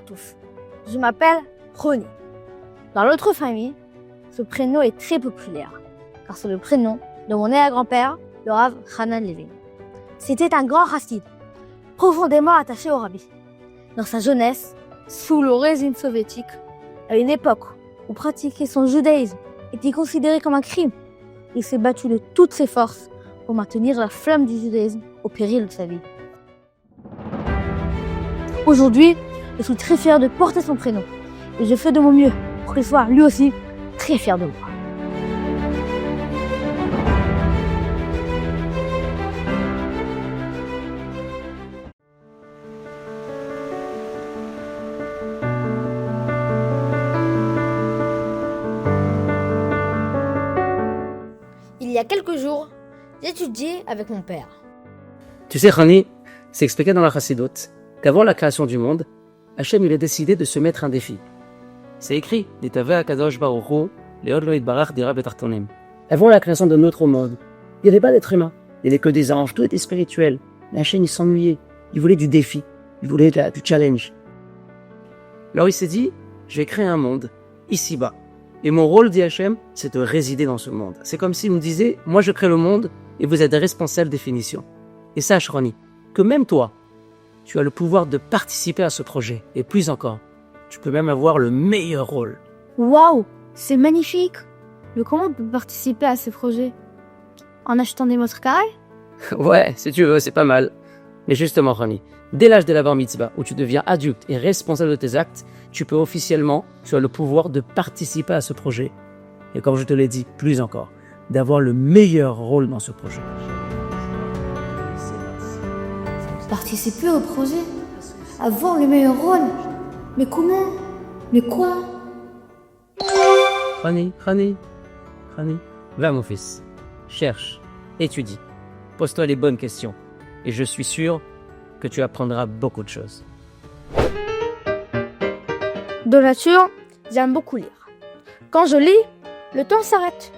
tous, je m'appelle Ronnie. Dans notre famille, ce prénom est très populaire, car c'est le prénom de mon arrière-grand-père, le Rav Hanan Levin. C'était un grand chassid, profondément attaché au rabbi. Dans sa jeunesse, sous le régime soviétique, à une époque où pratiquer son judaïsme était considéré comme un crime, il s'est battu de toutes ses forces pour maintenir la flamme du judaïsme au péril de sa vie. Aujourd'hui, je suis très fière de porter son prénom et je fais de mon mieux pour qu'il soit lui aussi très fier de moi. Il y a quelques jours, j'étudiais avec mon père. Tu sais, Rani, c'est expliqué dans la Chassidoute qu'avant la création du monde, Hachem il a décidé de se mettre un défi. C'est écrit, Netave HaKadosh Baruch Hu, Leod Lo Yitbarach Dira Betartonim. Avant la création de notre monde, il n'y avait pas d'être humain, il n'y avait que des anges, tout était spirituel. Mais Hachem il s'ennuyait, il voulait du défi, il voulait du challenge. Alors il s'est dit, je vais créer un monde, ici-bas. Et mon rôle, dit Hachem, c'est de résider dans ce monde. C'est comme s'il nous disait, moi je crée le monde et vous êtes responsables des finitions. Et sache, Ronnie, que même toi, tu as le pouvoir de participer à ce projet. Et plus encore, tu peux même avoir le meilleur rôle. Waouh, c'est magnifique! Mais comment on peut participer à ce projet? En achetant des mètres carrés? Ouais, si tu veux, c'est pas mal. Mais justement, Ronnie, dès l'âge de la bar mitzvah, où tu deviens adulte et responsable de tes actes, tu peux officiellement, tu as le pouvoir de participer à ce projet. Et comme je te l'ai dit, plus encore, d'avoir le meilleur rôle dans ce projet. Participer au projet? Avoir le meilleur rôle? Mais comment? Mais quoi? Rani, va mon fils, cherche, étudie, pose-toi les bonnes questions. Et je suis sûr que tu apprendras beaucoup de choses. De nature, j'aime beaucoup lire. Quand je lis, le temps s'arrête.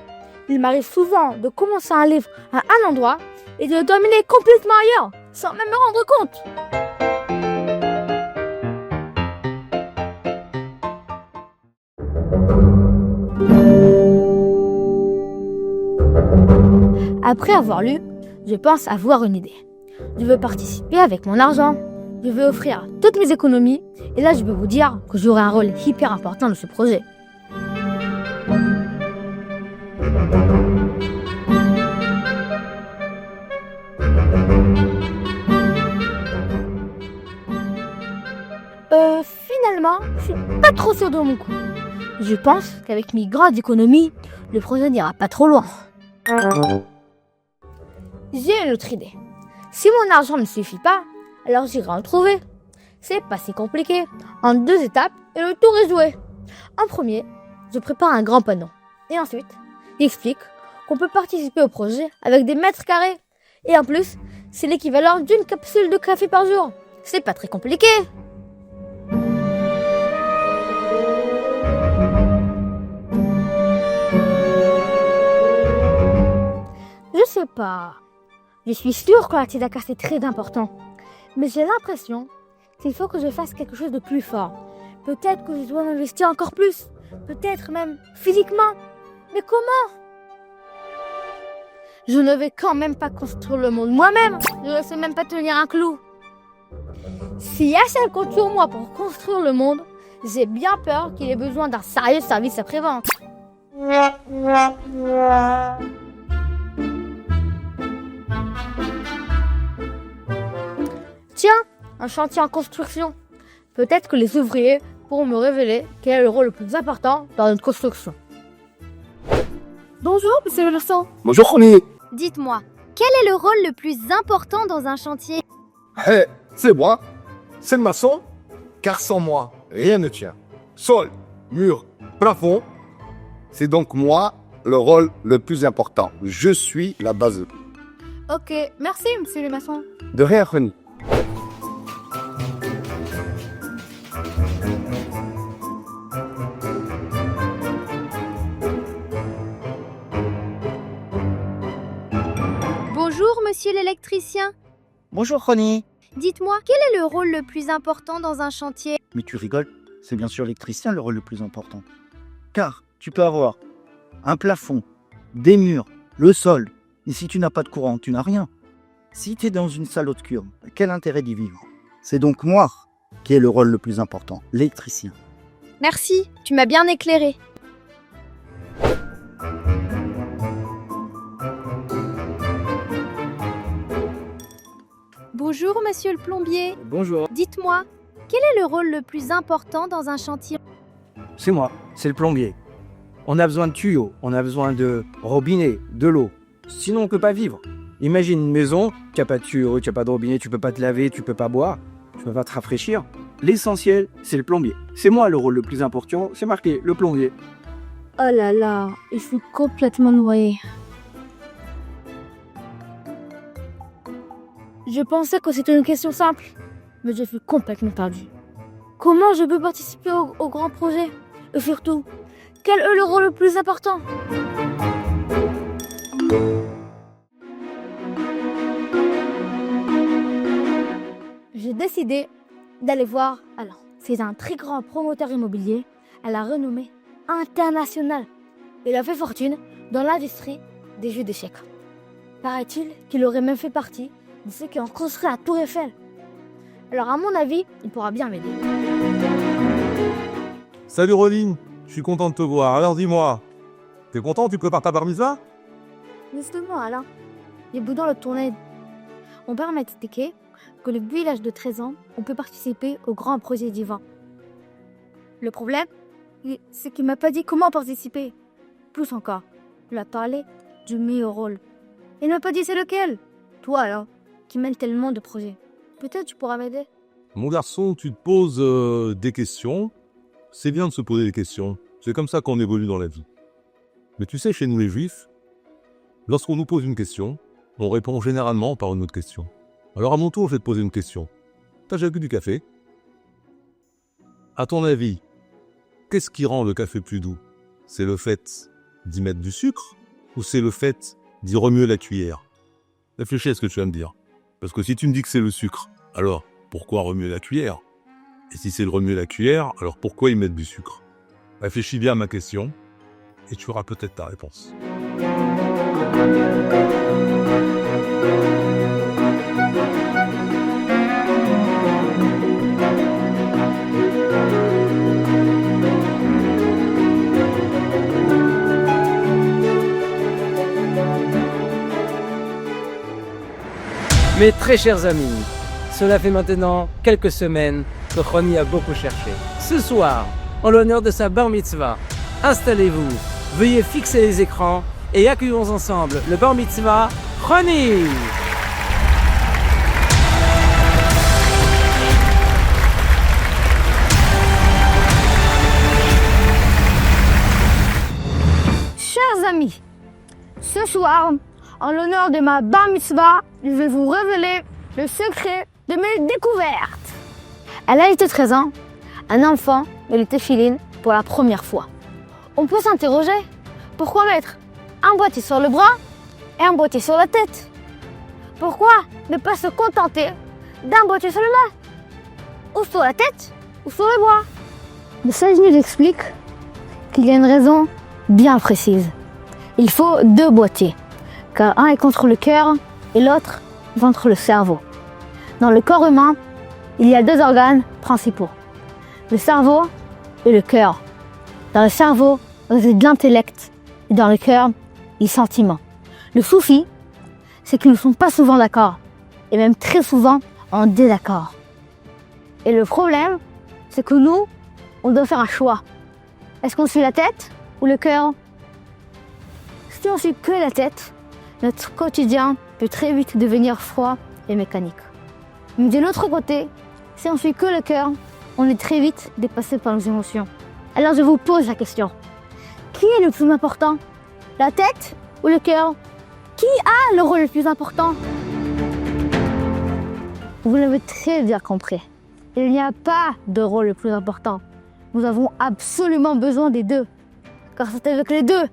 Il m'arrive souvent de commencer un livre à un endroit et de le terminer complètement ailleurs, sans même me rendre compte. Après avoir lu, je pense avoir une idée. Je veux participer avec mon argent. Je veux offrir toutes mes économies. Et là, je peux vous dire que j'aurai un rôle hyper important dans ce projet. Finalement, je suis pas trop sûre de mon coup. Je pense qu'avec mes grandes économies, le projet n'ira pas trop loin. J'ai une autre idée. Si mon argent ne suffit pas, alors j'irai en trouver. C'est pas si compliqué. En 2 étapes et le tour est joué. En premier, je prépare un grand panneau. Et ensuite, j'explique qu'on peut participer au projet avec des mètres carrés. Et en plus, c'est l'équivalent d'une capsule de café par jour. C'est pas très compliqué. Je sais pas. Je suis sûre que la tzedaka c'est très important. Mais j'ai l'impression qu'il faut que je fasse quelque chose de plus fort. Peut-être que je dois m'investir encore plus. Peut-être même physiquement. Mais comment? Je ne vais quand même pas construire le monde moi-même. Je ne sais même pas tenir un clou. Si Hachem compte sur moi pour construire le monde, j'ai bien peur qu'il ait besoin d'un sérieux service après-vente. Tiens, un chantier en construction. Peut-être que les ouvriers pourront me révéler quel est le rôle le plus important dans une construction. Bonjour, monsieur le maçon. Bonjour, Ronnie. Dites-moi, quel est le rôle le plus important dans un chantier? C'est moi. C'est le maçon. Car sans moi, rien ne tient. Sol, mur, plafond. C'est donc moi le rôle le plus important. Je suis la base. Ok, merci, monsieur le maçon. De rien, Ronnie. Bonjour, monsieur l'électricien. Bonjour Ronnie. Dites-moi, quel est le rôle le plus important dans un chantier? Mais tu rigoles, c'est bien sûr l'électricien le rôle le plus important. Car tu peux avoir un plafond, des murs, le sol, et si tu n'as pas de courant, tu n'as rien. Si tu es dans une salle obscure, quel intérêt d'y vivre? C'est donc moi qui ai le rôle le plus important, l'électricien. Merci, tu m'as bien éclairé. Bonjour, monsieur le plombier. Bonjour, Dites-moi, quel est le rôle le plus important dans un chantier? c'est moi, c'est le plombier. On a besoin de tuyaux, on a besoin de robinet, de l'eau. Sinon, on peut pas vivre. Imagine une maison, tu n'as pas de tuyaux, tu n'as pas de robinet, tu peux pas te laver, tu peux pas boire, tu peux pas te rafraîchir. L'essentiel, c'est le plombier. C'est moi le rôle le plus important, c'est marqué, le plombier. Oh là là, je suis complètement noyée. Je pensais que c'était une question simple, mais je suis complètement perdue. Comment je peux participer au grand projet? Et surtout, quel est le rôle le plus important? J'ai décidé d'aller voir Alain. C'est un très grand promoteur immobilier à la renommée internationale. Il a fait fortune dans l'industrie des jeux d'échecs. Paraît-il qu'il aurait même fait partie de ceux qui ont construit la Tour Eiffel. Alors à mon avis, il pourra bien m'aider. Salut Roline, je suis content de te voir. Alors dis-moi, t'es content, tu prépares ta bar mitzvah? Justement, Alain, j'ai besoin de ton aide. Mon père m'a expliqué que depuis l'âge de 13 ans, on peut participer au grand projet divin. Le problème, c'est qu'il m'a pas dit comment participer. Plus encore, il a parlé du meilleur rôle. Il m'a pas dit c'est lequel. Toi, alors, qui mène tellement de projets. Peut-être tu pourras m'aider. Mon garçon, tu te poses des questions. C'est bien de se poser des questions. C'est comme ça qu'on évolue dans la vie. Mais tu sais, chez nous les juifs, lorsqu'on nous pose une question, on répond généralement par une autre question. Alors à mon tour, je vais te poser une question. T'as déjà bu du café? À ton avis, qu'est-ce qui rend le café plus doux? C'est le fait d'y mettre du sucre ou c'est le fait d'y remuer la cuillère? Réfléchis à ce que tu vas me dire. Parce que si tu me dis que c'est le sucre, alors pourquoi remuer la cuillère? Et si c'est le remuer la cuillère, alors pourquoi y mettre du sucre? Réfléchis bien à ma question et tu auras peut-être ta réponse. Mes très chers amis, cela fait maintenant quelques semaines que Ronnie a beaucoup cherché. Ce soir, en l'honneur de sa bar mitzvah, installez-vous, veuillez fixer les écrans et accueillons ensemble le bar mitzvah Ronnie. Chers amis, ce soir, en l'honneur de ma bar mitzvah, je vais vous révéler le secret de mes découvertes. À l'âge de 13 ans, un enfant met le téfilin pour la première fois. On peut s'interroger, pourquoi mettre un boîtier sur le bras et un boîtier sur la tête? Pourquoi ne pas se contenter d'un boîtier seulement? Ou sur la tête, ou sur le bras? Le sage nous explique qu'il y a une raison bien précise. Il faut deux boîtiers, car un est contre le cœur et l'autre contre le cerveau. Dans le corps humain, il y a deux organes principaux, le cerveau et le cœur. Dans le cerveau réside l'intellect et dans le cœur, les sentiments. Le souci, c'est qu'ils ne sont pas souvent d'accord, et même très souvent en désaccord. Et le problème, c'est que nous, on doit faire un choix. Est-ce qu'on suit la tête ou le cœur? Si on suit que la tête, notre quotidien peut très vite devenir froid et mécanique. Mais de l'autre côté, si on suit que le cœur, on est très vite dépassé par nos émotions. Alors je vous pose la question. Qui est le plus important? La tête ou le cœur? Qui a le rôle le plus important? Vous l'avez très bien compris. Il n'y a pas de rôle le plus important. Nous avons absolument besoin des deux. Car c'est avec les deux,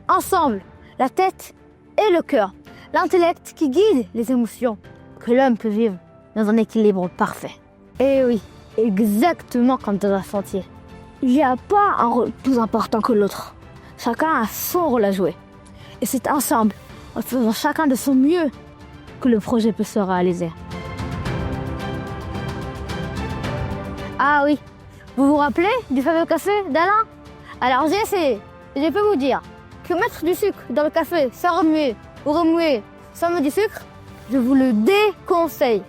ensemble, la tête et le cœur, l'intellect qui guide les émotions, que l'homme peut vivre dans un équilibre parfait. Et oui, exactement comme dans un chantier. Il n'y a pas un rôle plus important que l'autre. Chacun a son rôle à jouer. Et c'est ensemble, en faisant chacun de son mieux, que le projet peut se réaliser. Ah oui, vous vous rappelez du fameux café d'Alain? Alors j'ai essayé, et je peux vous dire que mettre du sucre dans le café sans remuer, ou remuer sans mettre du sucre, je vous le déconseille.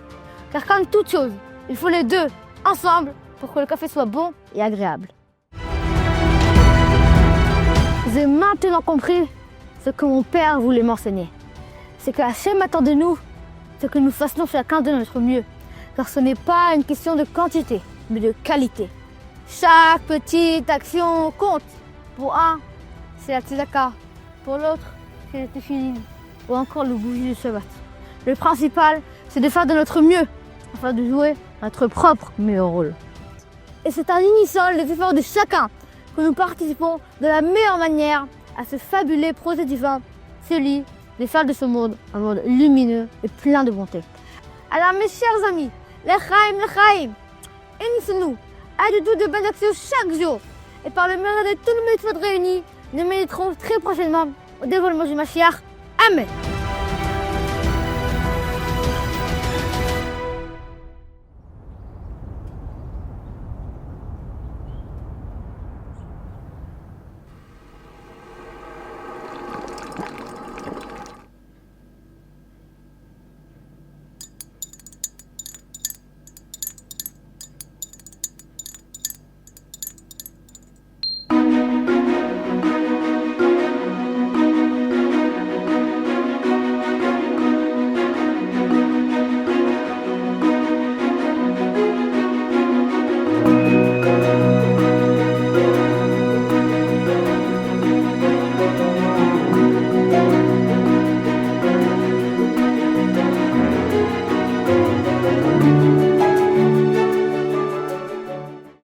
Car comme toute chose, il faut les deux ensemble pour que le café soit bon et agréable. J'ai maintenant compris ce que mon père voulait m'enseigner. C'est que Hachem attend de nous ce que nous fassions chacun de notre mieux. Car ce n'est pas une question de quantité, mais de qualité. Chaque petite action compte. Pour un, c'est la tzedaka. Pour l'autre, c'est le tefillin. Ou encore le bougie du Shabbat. Le principal, c'est de faire de notre mieux, afin de jouer notre propre meilleur rôle. Et c'est en unissant les efforts de chacun que nous participons de la meilleure manière à ce fabuleux projet divin, celui de faire de ce monde un monde lumineux et plein de bonté. Alors mes chers amis, l'Echaim, unissons-nous, aidez-nous de bonnes actions chaque jour. Et par le mérite de tout le monde réunis, nous mériterons très prochainement au dévoilement du Mashiach. Amen.